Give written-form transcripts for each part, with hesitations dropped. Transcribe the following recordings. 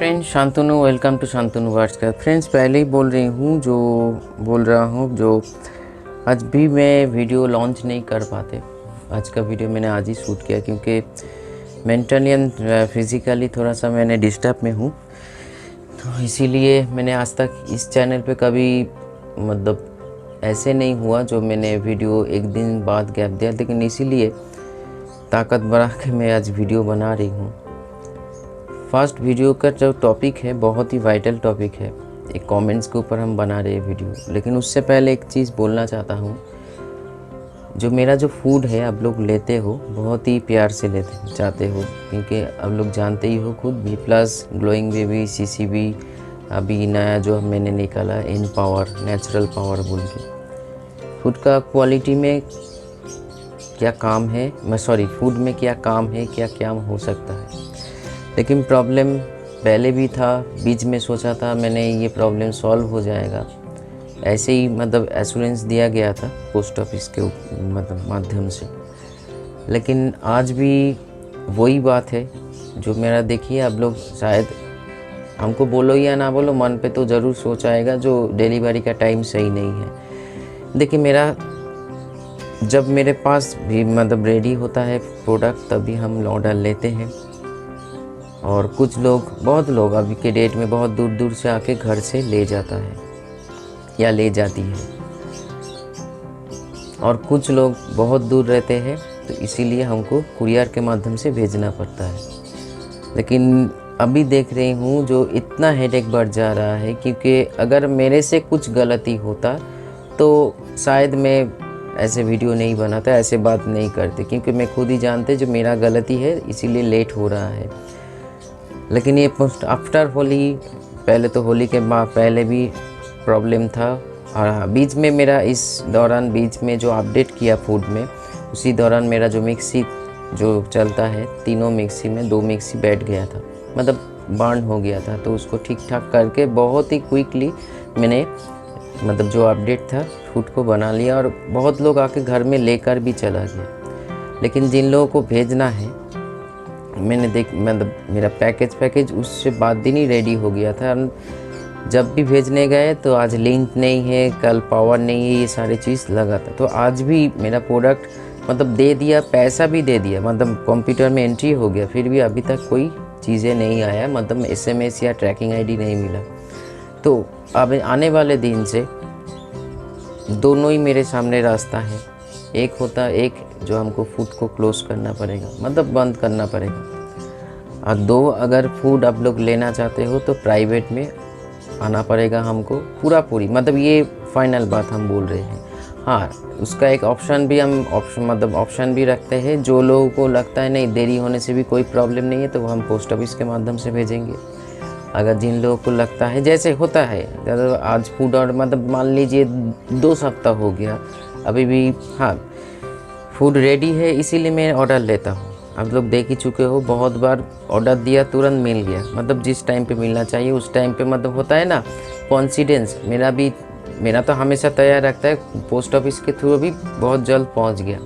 Friends, Shantanu, welcome to Shantanu Warsakar. Friends, पहले ही बोल रही हूँ जो आज भी मैं वीडियो लॉन्च नहीं कर पाते। आज का वीडियो मैंने आज ही शूट किया क्योंकि मेंटली एंड फिज़िकली थोड़ा सा मैंने डिस्टर्ब में हूँ, तो इसीलिए मैंने आज तक इस चैनल पे कभी ऐसे नहीं हुआ जो मैंने वीडियो एक दिन बाद गैप दिया, लेकिन इसीलिए ताकत बढ़ा के मैं आज वीडियो बना रही हूँ। फर्स्ट वीडियो का जो टॉपिक है बहुत ही वाइटल टॉपिक है, एक कमेंट्स के ऊपर हम बना रहे हैं वीडियो। लेकिन उससे पहले एक चीज़ बोलना चाहता हूँ, जो मेरा जो फूड है आप लोग लेते हो बहुत ही प्यार से लेते चाहते हो, क्योंकि आप लोग जानते ही हो खुद B+ ग्लोइंग बेबी CCB अभी नया जो मैंने निकाला इन पावर नेचुरल पावर बोल के। फूड का क्वालिटी में क्या काम है, फूड में क्या काम है, क्या क्या हो सकता है। लेकिन प्रॉब्लम पहले भी था, बीच में सोचा था मैंने ये प्रॉब्लम सॉल्व हो जाएगा, ऐसे ही एश्योरेंस दिया गया था पोस्ट ऑफिस के माध्यम से। लेकिन आज भी वही बात है जो मेरा, देखिए आप लोग शायद हमको बोलो या ना बोलो, मन पे तो ज़रूर सोच आएगा जो डिलीवरी का टाइम सही नहीं है। देखिए मेरा जब मेरे पास भी रेडी होता है प्रोडक्ट तभी हम ऑर्डर लेते हैं, और कुछ लोग बहुत लोग अभी के डेट में बहुत दूर दूर से आके घर से ले जाता है या ले जाती है, और कुछ लोग बहुत दूर रहते हैं तो इसीलिए हमको कुरियर के माध्यम से भेजना पड़ता है। लेकिन अभी देख रही हूँ जो इतना हेडेक बढ़ जा रहा है, क्योंकि अगर मेरे से कुछ गलती होता तो शायद मैं ऐसे वीडियो नहीं बनाता, ऐसे बात नहीं करते, क्योंकि मैं खुद ही जानते जो मेरा गलती है इसीलिए लेट हो रहा है। लेकिन ये आफ्टर होली, पहले तो होली के बाद पहले भी प्रॉब्लम था, और बीच में मेरा इस दौरान बीच में जो अपडेट किया फूड में, उसी दौरान मेरा जो मिक्सी जो चलता है तीनों मिक्सी में 2 मिक्सी बैठ गया था, बर्न हो गया था। तो उसको ठीक ठाक करके बहुत ही क्विकली मैंने जो अपडेट था फूड को बना लिया, और बहुत लोग आके घर में लेकर भी चला गया। लेकिन जिन लोगों को भेजना है मैंने मेरा पैकेज उससे बाद दिन ही रेडी हो गया था। जब भी भेजने गए तो आज लिंक नहीं है, कल पावर नहीं है, ये सारी चीज़ लगा था। तो आज भी मेरा प्रोडक्ट दे दिया, पैसा भी दे दिया, कंप्यूटर में एंट्री हो गया, फिर भी अभी तक कोई चीज़ें नहीं आया, SMS या ट्रैकिंग ID नहीं मिला। तो अब आने वाले दिन से दोनों ही मेरे सामने रास्ता है, एक जो हमको फूड को क्लोज़ करना पड़ेगा, बंद करना पड़ेगा, और 2 अगर फूड आप लोग लेना चाहते हो तो प्राइवेट में आना पड़ेगा हमको पूरी ये फाइनल बात हम बोल रहे हैं। हाँ, उसका एक ऑप्शन भी हम ऑप्शन भी रखते हैं, जो लोगों को लगता है नहीं देरी होने से भी कोई प्रॉब्लम नहीं है तो हम पोस्ट ऑफिस के माध्यम से भेजेंगे। अगर जिन लोगों को लगता है जैसे होता है, आज फूड और मान लीजिए 2 सप्ताह हो गया अभी भी, हाँ फूड रेडी है इसीलिए मैं ऑर्डर लेता हूँ। आप लोग देख ही चुके हो, बहुत बार ऑर्डर दिया तुरंत मिल गया, जिस टाइम पे मिलना चाहिए उस टाइम पे होता है ना कॉन्फिडेंस। मेरा तो हमेशा तैयार रखता है, पोस्ट ऑफिस के थ्रू भी बहुत जल्द पहुँच गया।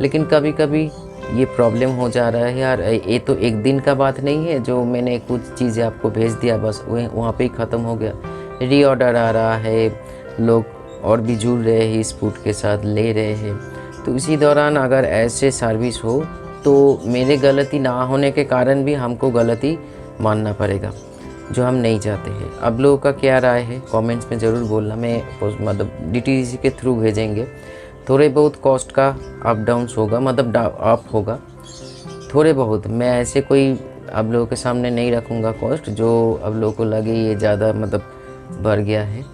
लेकिन कभी कभी ये प्रॉब्लम हो जा रहा है यार, ये तो एक दिन का बात नहीं है जो मैंने कुछ चीज़ें आपको भेज दिया बस वहाँ पे ही ख़त्म हो गया। रीऑर्डर आ रहा है, लोग और भी जुड़ रहे हैं इस फूड के साथ, ले रहे हैं। तो इसी दौरान अगर ऐसे सर्विस हो तो मेरे गलती ना होने के कारण भी हमको गलती मानना पड़ेगा, जो हम नहीं चाहते हैं। अब लोगों का क्या राय है कमेंट्स में ज़रूर बोलना। मैं DTDC के थ्रू भेजेंगे, थोड़े बहुत कॉस्ट का अप डाउन्स होगा, अप होगा थोड़े बहुत। मैं ऐसे कोई आप लोगों के सामने नहीं रखूँगा कॉस्ट जो आप लोगों को लगे ये ज़्यादा बढ़ गया है,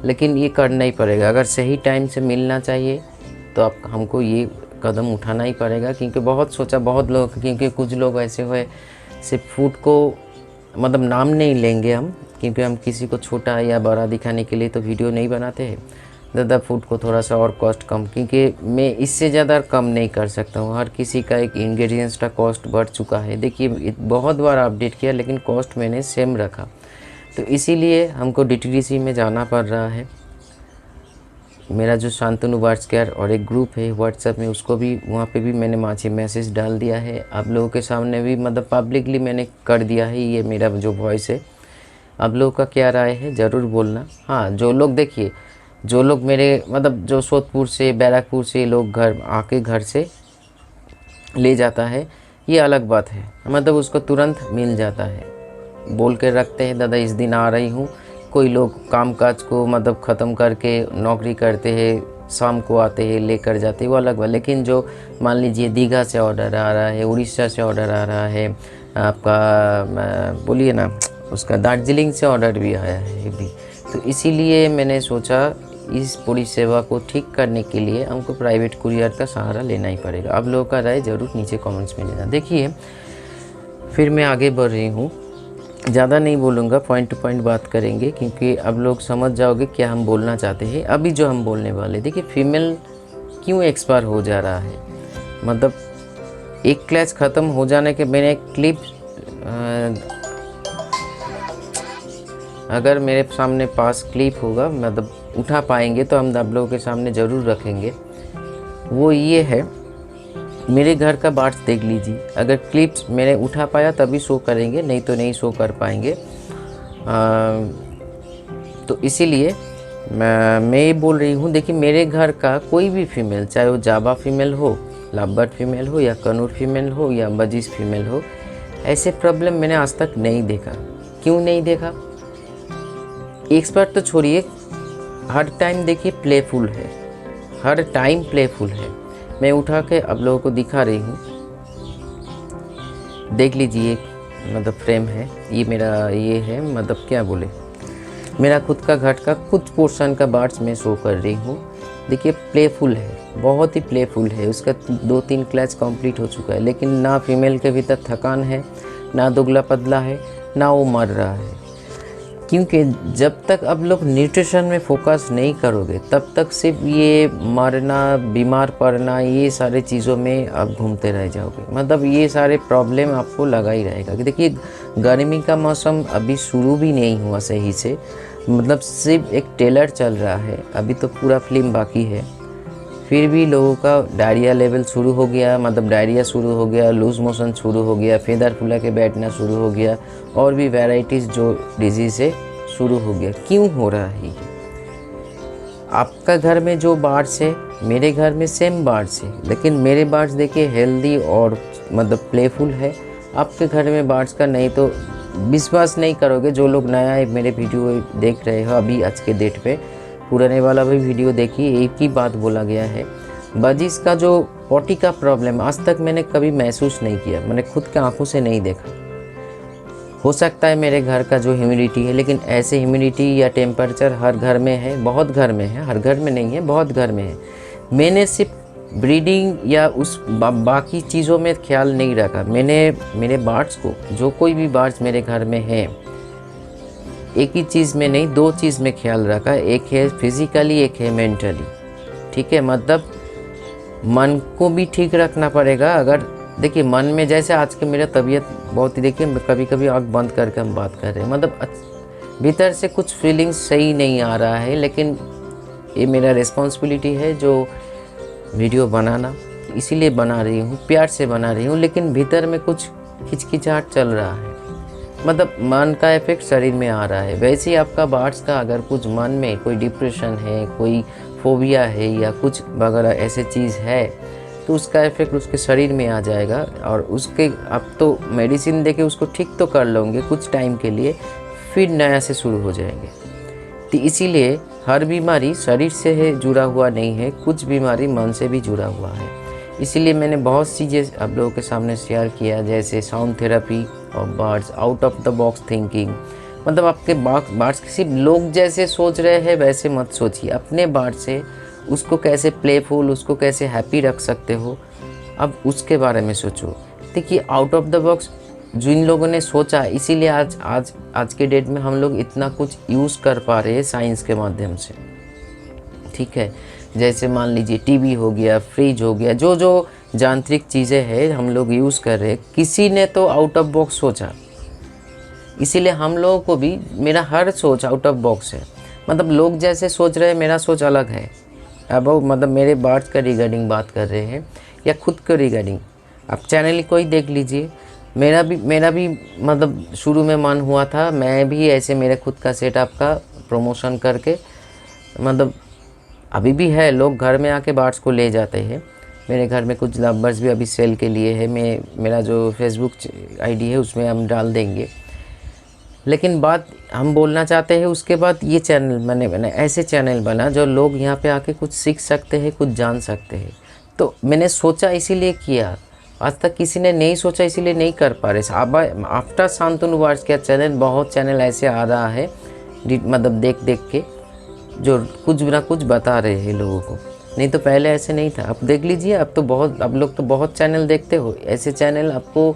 लेकिन ये करना ही पड़ेगा। अगर सही टाइम से मिलना चाहिए तो आप हमको ये कदम उठाना ही पड़ेगा, क्योंकि बहुत सोचा बहुत लोग, क्योंकि कुछ लोग ऐसे हुए सिर्फ फूड को नाम नहीं लेंगे हम, क्योंकि हम किसी को छोटा या बड़ा दिखाने के लिए तो वीडियो नहीं बनाते हैं। ज़्यादा फूड को थोड़ा सा और कॉस्ट कम, क्योंकि मैं इससे ज़्यादा कम नहीं कर सकता हूँ। हर किसी का एक इंग्रेडिएंट्स का कॉस्ट बढ़ चुका है। देखिए बहुत बार अपडेट किया लेकिन कॉस्ट मैंने सेम रखा, तो इसीलिए हमको DTDC में जाना पड़ रहा है। मेरा जो शांतनु वार्सकर और एक ग्रुप है व्हाट्सएप में, उसको भी वहाँ पे भी मैंने मैसेज डाल दिया है। आप लोगों के सामने भी पब्लिकली मैंने कर दिया है, ये मेरा जो वॉइस है आप लोगों का क्या राय है ज़रूर बोलना। हाँ, जो लोग देखिए, जो लोग मेरे मतलब जो सोदपुर से बैरकपुर से लोग घर आके घर से ले जाता है, ये अलग बात है, मतलब उसको तुरंत मिल जाता है। बोल के रखते हैं दादा इस दिन आ रही हूँ। कोई लोग कामकाज को मतलब ख़त्म करके नौकरी करते हैं, शाम को आते हैं लेकर जाते हैं, वो अलग बात। लेकिन जो मान लीजिए दीघा से ऑर्डर आ रहा है, उड़ीसा से ऑर्डर आ रहा है, आपका बोलिए ना उसका दार्जिलिंग से ऑर्डर भी आया है भी, तो इसीलिए मैंने सोचा इस पूरी सेवा को ठीक करने के लिए हमको प्राइवेट कुरियर का सहारा लेना ही पड़ेगा। आप लोगों का राय ज़रूर नीचे कमेंट्स में देना। देखिए फिर मैं आगे बढ़ रही हूँ, ज़्यादा नहीं बोलूँगा, पॉइंट टू पॉइंट बात करेंगे क्योंकि अब लोग समझ जाओगे क्या हम बोलना चाहते हैं। अभी जो हम बोलने वाले, देखिए फीमेल क्यों एक्सपायर हो जा रहा है, मतलब एक क्लैच ख़त्म हो जाने के, मैंने एक क्लिप अगर मेरे सामने पास क्लिप होगा मतलब उठा पाएंगे तो हम आप लोगों के सामने ज़रूर रखेंगे। वो ये है, मेरे घर का बार्स देख लीजिए, अगर क्लिप्स मैंने उठा पाया तभी शो करेंगे, नहीं तो नहीं शो कर पाएंगे। तो इसीलिए मैं ये बोल रही हूँ, देखिए मेरे घर का कोई भी फीमेल, चाहे वो जावा फीमेल हो, लाभबर्ड फीमेल हो, या कनूर फीमेल हो, या बजीज फीमेल हो, ऐसे प्रॉब्लम मैंने आज तक नहीं देखा। क्यों नहीं देखा? एक्सपर्ट तो छोड़िए, हर टाइम देखिए प्लेफुल है, हर टाइम प्लेफुल है। मैं उठा के आप लोगों को दिखा रही हूँ, देख लीजिए, मतलब फ्रेम है ये मेरा, ये है मतलब क्या बोले, मेरा खुद का घट का कुछ पोर्शन का बार्स मैं शो कर रही हूँ। देखिए प्लेफुल है, बहुत ही प्लेफुल है, उसका 2-3 क्लैच कंप्लीट हो चुका है, लेकिन ना फीमेल के भीतर थकान है, ना दुबला पतला है, ना वो मर रहा है। क्योंकि जब तक आप लोग न्यूट्रिशन में फोकस नहीं करोगे तब तक सिर्फ ये मरना, बीमार पड़ना, ये सारे चीज़ों में आप घूमते रह जाओगे, मतलब ये सारे प्रॉब्लम आपको लगा ही रहेगा। कि देखिए गर्मी का मौसम अभी शुरू भी नहीं हुआ सही से, मतलब सिर्फ एक ट्रेलर चल रहा है, अभी तो पूरा फिल्म बाकी है, फिर भी लोगों का डायरिया लेवल शुरू हो गया, मतलब डायरिया शुरू हो गया, लूज मोशन शुरू हो गया, फेदर फुला के बैठना शुरू हो गया, और भी वैराइटीज़ जो डिजीज़ है शुरू हो गया। क्यों हो रहा है ये? आपका घर में जो बार्स है, मेरे घर में सेम बार्स है, लेकिन मेरे बार्स देखिए हेल्दी और मतलब प्लेफुल है, आपके घर में बार्स का नहीं, तो विश्वास नहीं करोगे। जो लोग नया मेरे वीडियो देख रहे हो अभी आज के डेट पे, पुराने वाला भी वीडियो देखिए, एक ही बात बोला गया है, बजिस का जो पॉटी का प्रॉब्लम आज तक मैंने कभी महसूस नहीं किया, मैंने खुद के आंखों से नहीं देखा। हो सकता है मेरे घर का जो ह्यूमिडिटी है, लेकिन ऐसे ह्यूमिडिटी या टेम्परेचर हर घर में है, बहुत घर में है, हर घर में नहीं है, बहुत घर में है। मैंने सिर्फ ब्रीडिंग या उस बाकी चीज़ों में ख्याल नहीं रखा, मैंने मेरे बर्ड्स को, जो कोई भी बर्ड्स मेरे घर में हैं, एक ही चीज़ में नहीं, 2 चीज़ में ख्याल रखा, एक है फिज़िकली, एक है मेंटली। ठीक है, मतलब मन को भी ठीक रखना पड़ेगा। अगर देखिए मन में, जैसे आज के मेरा तबीयत बहुत ही, देखिए कभी कभी आँख बंद करके हम बात कर रहे हैं, मतलब भीतर से कुछ फीलिंग्स सही नहीं आ रहा है, लेकिन ये मेरा रिस्पॉन्सिबिलिटी है जो वीडियो बनाना, इसीलिए बना रही हूँ, प्यार से बना रही हूँ, लेकिन भीतर में कुछ खिचखिचाहट चल रहा है, मतलब मन का इफेक्ट शरीर में आ रहा है। वैसे ही आपका बार्स का अगर कुछ मन में कोई डिप्रेशन है, कोई फोबिया है, या कुछ वगैरह ऐसे चीज़ है, तो उसका इफेक्ट उसके शरीर में आ जाएगा, और उसके आप तो मेडिसिन देके उसको ठीक तो कर लोगे कुछ टाइम के लिए, फिर नया से शुरू हो जाएंगे। तो इसीलिए हर बीमारी शरीर से है जुड़ा हुआ नहीं है, कुछ बीमारी मन से भी जुड़ा हुआ है। इसीलिए मैंने बहुत सी चीज़ें आप लोगों के सामने शेयर किया, जैसे साउंड थेरेपी और birds, out of the box thinking, मतलब आपके बर्ड्स सिर्फ लोग जैसे सोच रहे हैं वैसे मत सोचिए, अपने बर्ड से उसको कैसे प्लेफुल, उसको कैसे हैप्पी रख सकते हो, अब उसके बारे में सोचो। देखिए आउट ऑफ द बॉक्स जिन लोगों ने सोचा, इसीलिए आज के डेट में हम लोग इतना कुछ यूज़ कर पा रहे हैं साइंस के माध्यम से। ठीक है, जैसे मान लीजिए टीवी हो गया, फ्रिज हो गया, जो जो यांत्रिक चीज़ें हैं हम लोग यूज़ कर रहे हैं, किसी ने तो आउट ऑफ बॉक्स सोचा, इसीलिए हम लोगों को भी, मेरा हर सोच आउट ऑफ बॉक्स है, मतलब लोग जैसे सोच रहे हैं मेरा सोच अलग है। अब मतलब मेरे बर्ड्स का रिगार्डिंग बात कर रहे हैं या खुद के रिगार्डिंग, आप चैनल को ही देख लीजिए, मेरा भी मतलब शुरू में मन हुआ था, मैं भी ऐसे मेरे खुद का सेटअप का प्रमोशन करके, मतलब अभी भी है, लोग घर में आके बर्ड्स को ले जाते हैं। मेरे घर में कुछ लव बर्ड्स भी अभी सेल के लिए है, मेरा जो फेसबुक आईडी है उसमें हम डाल देंगे। लेकिन बात हम बोलना चाहते हैं, उसके बाद ये चैनल मैंने ऐसे चैनल बना जो लोग यहाँ पे आके कुछ सीख सकते हैं, कुछ जान सकते हैं। तो मैंने सोचा इसीलिए किया, आज तक किसी ने नहीं सोचा इसीलिए नहीं कर पा रहे। अब आफ्टर शांतनु बर्ड्स का चैनल, बहुत चैनल ऐसे आ रहा है मतलब देख देख के जो कुछ ना कुछ बता रहे हैं लोगों को, नहीं तो पहले ऐसे नहीं था। अब देख लीजिए, अब तो बहुत, अब लोग तो बहुत चैनल देखते हो, ऐसे चैनल आपको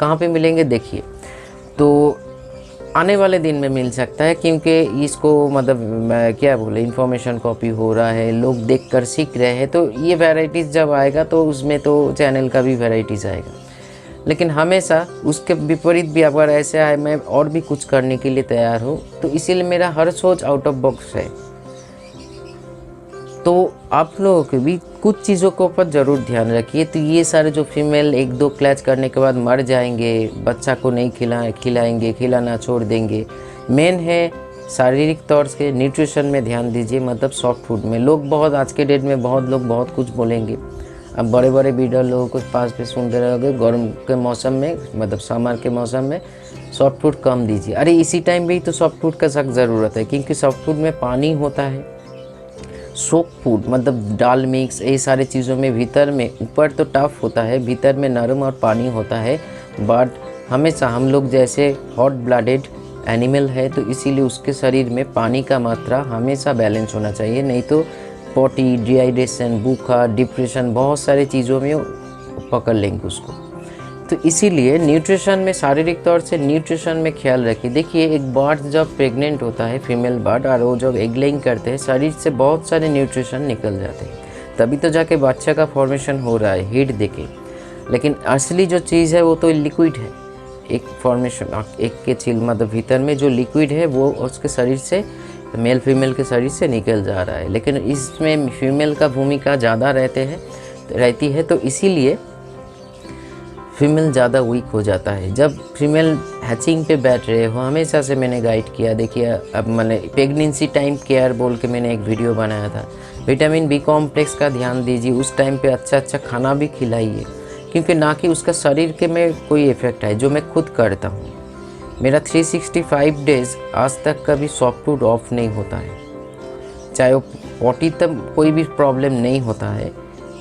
कहाँ पे मिलेंगे देखिए। तो आने वाले दिन में मिल सकता है, क्योंकि इसको मतलब क्या बोले, इन्फॉर्मेशन कॉपी हो रहा है, लोग देखकर सीख रहे हैं, तो ये वैराइटीज़ जब आएगा तो उसमें तो चैनल का भी वैराइटीज़ आएगा। लेकिन हमेशा उसके विपरीत भी अगर ऐसे आए, मैं और भी कुछ करने के लिए तैयार हूँ, तो इसीलिए मेरा हर सोच आउट ऑफ बॉक्स है। तो आप लोगों के भी कुछ चीज़ों के ऊपर ज़रूर ध्यान रखिए। तो ये सारे जो फीमेल 1-2 क्लैच करने के बाद मर जाएंगे, बच्चा को नहीं खिलाएंगे, खिलाना छोड़ देंगे, मेन है शारीरिक तौर से न्यूट्रिशन में ध्यान दीजिए, मतलब सॉफ्ट फूड में। लोग बहुत आज के डेट में बहुत लोग बहुत कुछ बोलेंगे, अब बड़े बड़े वीडियो लोगों को पास पे सुनते रहोगे, गर्म के मौसम में मतलब समर के मौसम में सॉफ्ट फूड कम दीजिए। अरे इसी टाइम पे ही तो सॉफ्ट फूड का सख्त ज़रूरत है, क्योंकि सॉफ्ट फूड में पानी होता है। सॉफ्ट फूड मतलब दाल मिक्स, ये सारे चीज़ों में भीतर में, ऊपर तो टफ होता है, भीतर में नरम और पानी होता है। बट हमेशा हम लोग जैसे हॉट ब्लडेड एनिमल है, तो इसीलिए उसके शरीर में पानी का मात्रा हमेशा बैलेंस होना चाहिए, नहीं तो पॉटी, डिहाइड्रेशन, बुखार, डिप्रेशन, बहुत सारी चीज़ों में पकड़ लेंगे उसको। तो इसीलिए न्यूट्रिशन में, शारीरिक तौर से न्यूट्रिशन में ख्याल रखिए। देखिए एक बर्ड जब प्रेग्नेंट होता है, फीमेल बर्ड, और वो जब एग लेइंग करते हैं, शरीर से बहुत सारे न्यूट्रिशन निकल जाते हैं, तभी तो जाके बच्चे का फॉर्मेशन हो रहा है हीट देके। लेकिन असली जो चीज़ है वो तो लिक्विड है, एक फॉर्मेशन, एक के चिल मतलब भीतर में जो लिक्विड है वो उसके शरीर से, मेल फीमेल के शरीर से निकल जा रहा है। लेकिन इसमें फीमेल का भूमिका ज़्यादा रहती है, तो इसीलिए फीमेल ज़्यादा वीक हो जाता है। जब फीमेल हैचिंग पे बैठ रहे हो, हमेशा से मैंने गाइड किया। देखिए अब मैंने प्रेगनेंसी टाइम केयर बोल के मैंने एक वीडियो बनाया था, विटामिन बी कॉम्प्लेक्स का ध्यान दीजिए, उस टाइम पे अच्छा अच्छा खाना भी खिलाइए, क्योंकि ना कि उसका शरीर के में कोई इफ़ेक्ट है, जो मैं खुद करता हूँ। मेरा 365 डेज़ आज तक कभी सॉफ्ट फूड ऑफ नहीं होता है, चाहे वो पॉटी तक कोई भी प्रॉब्लम नहीं होता है।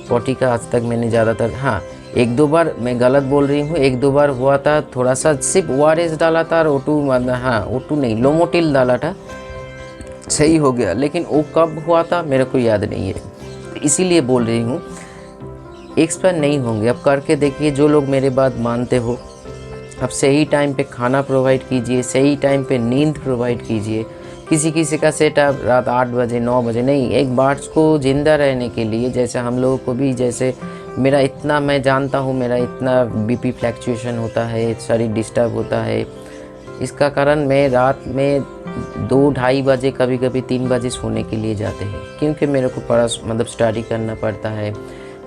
पॉटी का आज तक मैंने ज़्यादातर, हाँ 1-2 बार मैं गलत बोल रही हूँ, 1-2 बार हुआ था, थोड़ा सा सिर्फ ORS डाला था और O2 मतलब, हाँ O2 नहीं, लोमोटिल डाला था, सही हो गया। लेकिन वो कब हुआ था मेरे को याद नहीं है, इसीलिए बोल रही हूँ एक्सपर्ट नहीं होंगे। अब करके देखिए, जो लोग मेरे बात मानते हो, अब सही टाइम पे खाना प्रोवाइड कीजिए, सही टाइम पे नींद प्रोवाइड कीजिए। किसी का सेटअप रात 8 बजे 9 बजे नहीं, एक बर्ड्स को ज़िंदा रहने के लिए, जैसे हम लोगों को भी, जैसे मेरा इतना, मैं जानता हूँ मेरा इतना बीपी फ्लैक्चुएशन होता है, शरीर डिस्टर्ब होता है, इसका कारण मैं रात में 2-2:30 बजे, कभी कभी 3 बजे सोने के लिए जाते हैं, क्योंकि मेरे को पढ़ा मतलब स्टडी करना पड़ता है,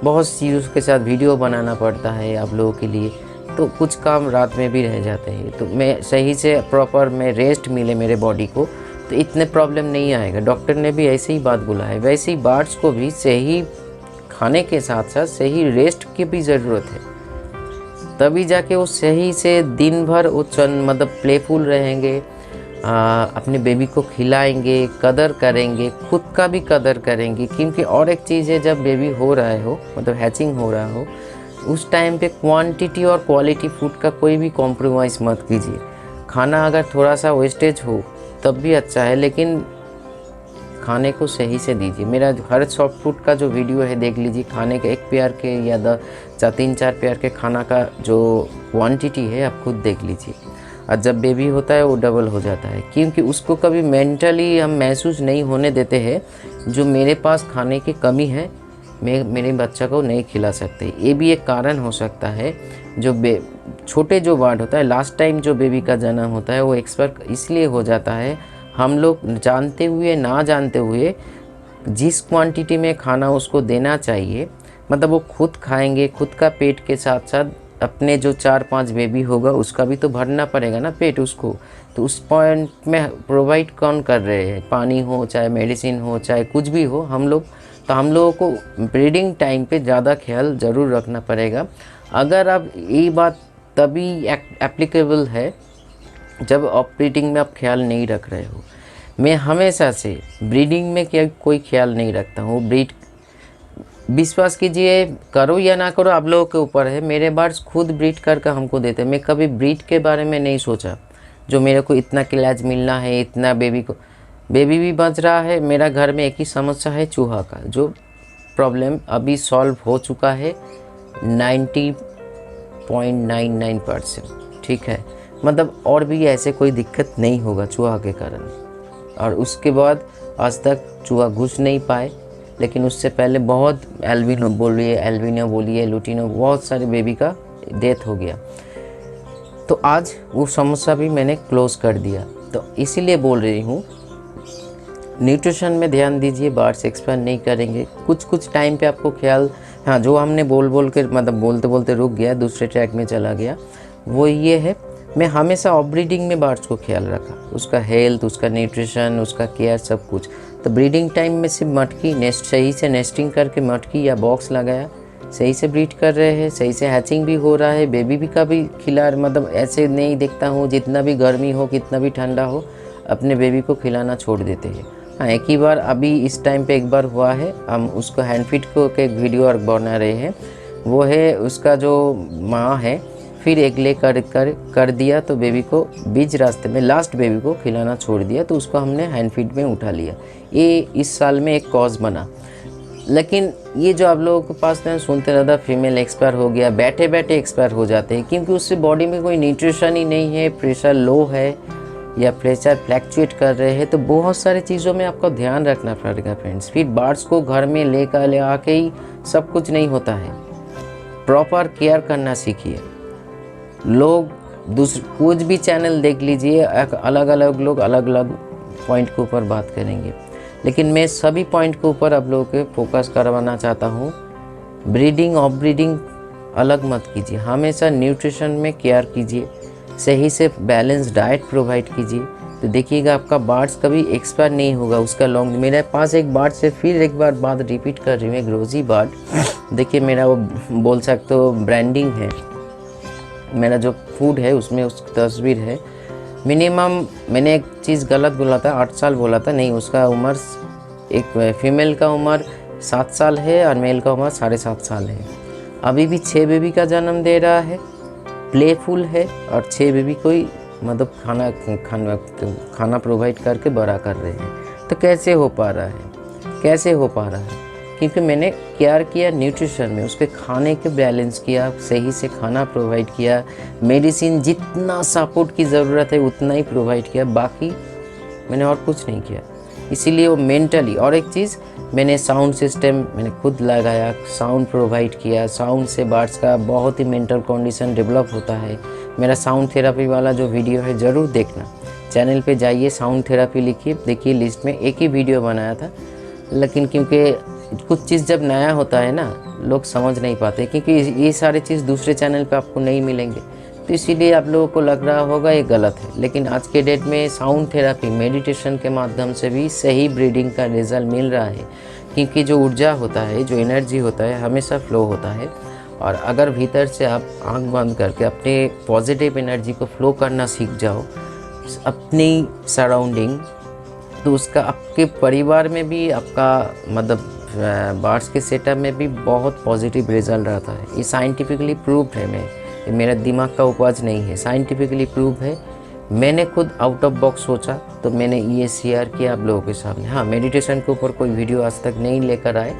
बहुत चीज़ों के साथ वीडियो बनाना पड़ता है आप लोगों के लिए, तो कुछ काम रात में भी रह जाते हैं। तो मैं सही से प्रॉपर मैं रेस्ट मिले मेरे बॉडी को, तो इतने प्रॉब्लम नहीं आएगा। डॉक्टर ने भी ऐसे ही बात बोला है। वैसे ही बर्ड्स को भी सही खाने के साथ साथ सही रेस्ट की भी ज़रूरत है, तभी जाके वो सही से दिन भर वो मतलब प्लेफुल रहेंगे, अपने बेबी को खिलाएंगे, कदर करेंगे, खुद का भी कदर करेंगे। क्योंकि और एक चीज़ है, जब बेबी हो रहा हो मतलब हैचिंग हो रहा हो, उस टाइम पे क्वांटिटी और क्वालिटी फूड का कोई भी कॉम्प्रोमाइज़ मत कीजिए। खाना अगर थोड़ा सा वेस्टेज हो तब भी अच्छा है, लेकिन खाने को सही से दीजिए। मेरा हर सॉफ्ट फूड का जो वीडियो है देख लीजिए, खाने के 1 पेयर के या 3-4 पेयर के खाना का जो क्वांटिटी है आप खुद देख लीजिए। और जब बेबी होता है वो डबल हो जाता है, क्योंकि उसको कभी मेंटली हम महसूस नहीं होने देते हैं जो मेरे पास खाने की कमी है, मैं मेरे बच्चा को नहीं खिला सकते। ये भी एक कारण हो सकता है। जो छोटे जो वार्ड होता है, लास्ट टाइम जो बेबी का जन्म होता है, वो एक्सपर्ट इसलिए हो जाता है, हम लोग जानते हुए ना जानते हुए जिस क्वांटिटी में खाना उसको देना चाहिए, मतलब वो खुद खाएंगे, खुद का पेट के साथ साथ अपने जो 4-5 बेबी होगा उसका भी तो भरना पड़ेगा ना पेट उसको। तो उस पॉइंट में प्रोवाइड कौन कर रहे हैं, पानी हो चाहे मेडिसिन हो चाहे कुछ भी हो, हम लोग। तो हम लोगों को ब्रीडिंग टाइम पे ज़्यादा ख्याल ज़रूर रखना पड़ेगा। अगर आप ये बात तभी एप्लीकेबल है जब ऑपरेटिंग में आप ख्याल नहीं रख रहे हो। मैं हमेशा से ब्रीडिंग में क्या कोई ख्याल नहीं रखता हूँ। ब्रीड विश्वास कीजिए, करो या ना करो आप लोगों के ऊपर है। मेरे बर्ड्स खुद ब्रीड करके हमको देते हैं। मैं कभी ब्रीड के बारे में नहीं सोचा जो मेरे को इतना क्लैच मिलना है, इतना बेबी भी बच रहा है। मेरा घर में एक ही समस्या है चूहा का, जो प्रॉब्लम अभी सॉल्व हो चुका है 90.99%। ठीक है, मतलब और भी ऐसे कोई दिक्कत नहीं होगा चूहा के कारण। और उसके बाद आज तक चूहा घुस नहीं पाए। लेकिन उससे पहले बहुत एल्बिनो बोलिए लुटिनो, बहुत सारे बेबी का डेथ हो गया। तो आज वो समस्या भी मैंने क्लोज कर दिया। तो इसीलिए बोल रही हूँ, न्यूट्रिशन में ध्यान दीजिए, बर्ड्स एक्सपायर नहीं करेंगे। कुछ टाइम पे आपको ख्याल, हाँ जो हमने बोल के मतलब बोलते बोलते रुक गया, दूसरे ट्रैक में चला गया, वो ये है मैं हमेशा ऑफ ब्रीडिंग में बर्ड्स को ख्याल रखा, उसका हेल्थ, उसका न्यूट्रिशन, उसका केयर, सब कुछ। तो ब्रीडिंग टाइम में सिर्फ मटकी नेस्ट सही से नेस्टिंग करके मटकी या बॉक्स लगाया, सही से ब्रीड कर रहे हैं, सही से हैचिंग भी हो रहा है, बेबी भी का भी खिला, मतलब ऐसे नहीं देखता हूँ जितना भी गर्मी हो कितना भी ठंडा हो अपने बेबी को खिलाना छोड़ देते हैं। हाँ, एक ही बार अभी इस टाइम पे एक बार हुआ है, हम उसको हैंड फीड को के एक वीडियो और बना रहे हैं। वो है उसका जो माँ है फिर एक ले कर दिया, तो बेबी को बीच रास्ते में लास्ट बेबी को खिलाना छोड़ दिया, तो उसको हमने हैंड फीड में उठा लिया। ये इस साल में एक कॉज बना। लेकिन ये जो आप लोगों के पास सुनते रहता फीमेल एक्सपायर हो गया, बैठे बैठे एक्सपायर हो जाते हैं, क्योंकि उससे बॉडी में कोई न्यूट्रिशन ही नहीं है, प्रेशर लो है या प्रेशर फ्लैक्चुएट कर रहे हैं। तो बहुत सारी चीज़ों में आपको ध्यान रखना पड़ेगा फ्रेंड्स। फिर बर्ड्स को घर में ले आके ही सब कुछ नहीं होता है, प्रॉपर केयर करना सीखिए। लोग कुछ भी चैनल देख लीजिए, अलग अलग लोग अलग अलग पॉइंट के ऊपर बात करेंगे, लेकिन मैं सभी पॉइंट के ऊपर आप लोगों के फोकस करवाना चाहता हूँ। ब्रीडिंग ऑफ ब्रीडिंग अलग मत कीजिए, हमेशा न्यूट्रिशन में केयर कीजिए, सही से बैलेंस डाइट प्रोवाइड कीजिए। तो देखिएगा आपका बर्ड्स कभी एक्सपायर नहीं होगा, उसका लॉन्ग। मेरे पास एक बर्ड से फिर एक बार बात रिपीट कर रही हूँ, एक रोजी बर्ड। देखिए मेरा वो बोल सकते हो ब्रांडिंग है, मेरा जो फूड है उसमें उसकी तस्वीर है। मिनिमम मैंने एक चीज़ गलत बोला था, 8 साल बोला था, नहीं, उसका उम्र, एक फीमेल का उम्र 7 साल है और मेल का उम्र 7.5 साल है। अभी भी 6 बेबी का जन्म दे रहा है, प्लेफुल है, और 6 बेबी कोई मतलब खाना प्रोवाइड करके बड़ा कर रहे हैं। तो कैसे हो पा रहा है? क्योंकि मैंने केयर किया न्यूट्रिशन में, उसके खाने के बैलेंस किया, सही से खाना प्रोवाइड किया, मेडिसिन जितना सपोर्ट की ज़रूरत है उतना ही प्रोवाइड किया, बाकी मैंने और कुछ नहीं किया। इसीलिए वो मेंटली, और एक चीज़ मैंने साउंड सिस्टम मैंने खुद लगाया, साउंड प्रोवाइड किया। साउंड से बर्ड्स का बहुत ही मेंटल कंडीशन डेवलप होता है। मेरा साउंड थेरेपी वाला जो वीडियो है ज़रूर देखना, चैनल पे जाइए, साउंड थेरेपी लिखिए, देखिए लिस्ट में एक ही वीडियो बनाया था। लेकिन क्योंकि कुछ चीज़ जब नया होता है ना, लोग समझ नहीं पाते, क्योंकि ये सारी चीज़ दूसरे चैनल पे आपको नहीं मिलेंगे, तो इसीलिए आप लोगों को लग रहा होगा ये गलत है। लेकिन आज के डेट में साउंड थेरेपी मेडिटेशन के माध्यम से भी सही ब्रीडिंग का रिजल्ट मिल रहा है, क्योंकि जो ऊर्जा होता है, जो एनर्जी होता है, हमेशा फ्लो होता है। और अगर भीतर से आप आँख बंद करके अपने पॉजिटिव एनर्जी को फ्लो करना सीख जाओ अपनी सराउंडिंग, तो उसका आपके परिवार में भी, आपका मतलब बर्ड्स के सेटअप में भी बहुत पॉजिटिव रिजल्ट रहता है। ये साइंटिफिकली प्रूव्ड है, ये मेरा दिमाग का उपज नहीं है, साइंटिफिकली प्रूव है। मैंने खुद आउट ऑफ बॉक्स सोचा, तो मैंने ये शेयर किया आप लोगों के सामने। हाँ, मेडिटेशन के ऊपर कोई वीडियो आज तक नहीं लेकर आए,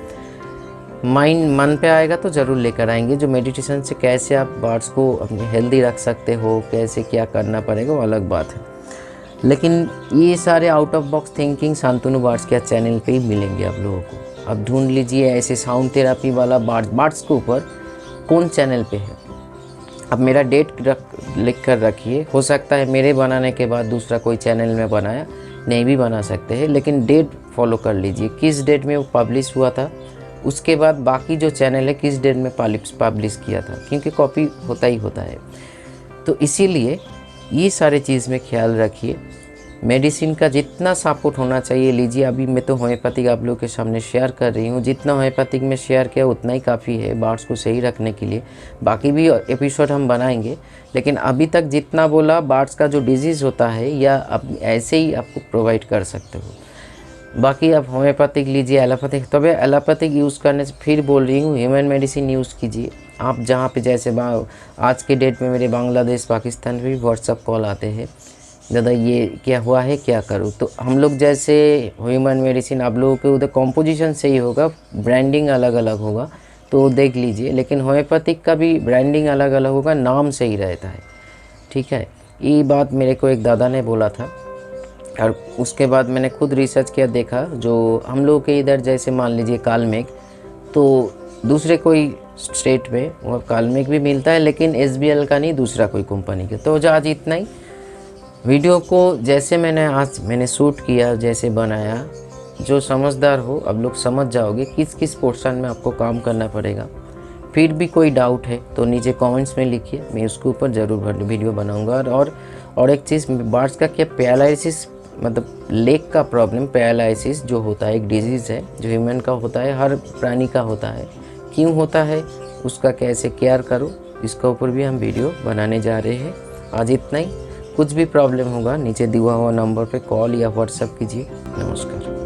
मन पे आएगा तो ज़रूर लेकर आएंगे। जो मेडिटेशन से कैसे आप बर्ड्स को अपने हेल्दी रख सकते हो, कैसे क्या करना पड़ेगा, वो अलग बात है। लेकिन ये सारे out of box thinking Shantanu birds के चैनल पे ही मिलेंगे आप लोगों को। अब ढूंढ लीजिए ऐसे साउंड थेरेपी वाला बर्ड्स के ऊपर कौन चैनल पे है। अब मेरा डेट लिख कर रखिए, हो सकता है मेरे बनाने के बाद दूसरा कोई चैनल में बनाया, नहीं भी बना सकते हैं, लेकिन डेट फॉलो कर लीजिए, किस डेट में वो पब्लिश हुआ था, उसके बाद बाकी जो चैनल है किस डेट में पब्लिश किया था, क्योंकि कॉपी होता ही होता है। तो इसीलिए ये सारे चीज़ में ख्याल रखिए। मेडिसिन का जितना सपोर्ट होना चाहिए लीजिए। अभी मैं तो होम्योपैथिक आप लोगों के सामने शेयर कर रही हूँ, जितना होम्योपैथिक में शेयर किया उतना ही काफ़ी है बार्ड्स को सही रखने के लिए। बाकी भी एपिसोड हम बनाएंगे, लेकिन अभी तक जितना बोला बार्ड्स का जो डिजीज़ होता है या आप ऐसे ही आपको प्रोवाइड कर सकते हो। बाकी आप होम्योपैथिक लीजिए, एलोपैथिक, तभी एलोपैथिक यूज़ करने से फिर बोल रही हूँ ह्यूमन मेडिसिन यूज़ कीजिए। आप जहाँ पे जैसे आज के डेट में मेरे बांग्लादेश पाकिस्तान में भी व्हाट्सअप कॉल आते हैं, दादा ये क्या हुआ है, क्या करूँ। तो हम लोग जैसे ह्यूमन मेडिसिन आप लोगों के उधर कॉम्पोजिशन सही होगा, ब्रांडिंग अलग अलग होगा तो देख लीजिए, लेकिन होम्योपैथिक का भी ब्रांडिंग अलग अलग होगा, नाम सही रहता है, ठीक है। ये बात मेरे को एक दादा ने बोला था और उसके बाद मैंने खुद रिसर्च किया, देखा जो हम लोग के इधर जैसे मान लीजिए कालमेघ, तो दूसरे कोई स्टेट में वो कालमेघ भी मिलता है, लेकिन SBL का नहीं, दूसरा कोई कंपनी का। तो आज इतना ही। वीडियो को जैसे मैंने शूट किया, जैसे बनाया, जो समझदार हो अब लोग समझ जाओगे किस किस पोर्शन में आपको काम करना पड़ेगा। फिर भी कोई डाउट है तो नीचे कमेंट्स में लिखिए, मैं उसके ऊपर ज़रूर वीडियो बनाऊंगा। और एक चीज़, बार्ड्स का क्या पैरालिसिस, मतलब लेग का प्रॉब्लम, पैरालिसिस जो होता है एक डिजीज़ है जो ह्यूमन का होता है, हर प्राणी का होता है। क्यों होता है, उसका कैसे केयर करो, इसके ऊपर भी हम वीडियो बनाने जा रहे हैं। आज इतना ही। कुछ भी प्रॉब्लम होगा नीचे दिया हुआ नंबर पे कॉल या व्हाट्सएप कीजिए। नमस्कार।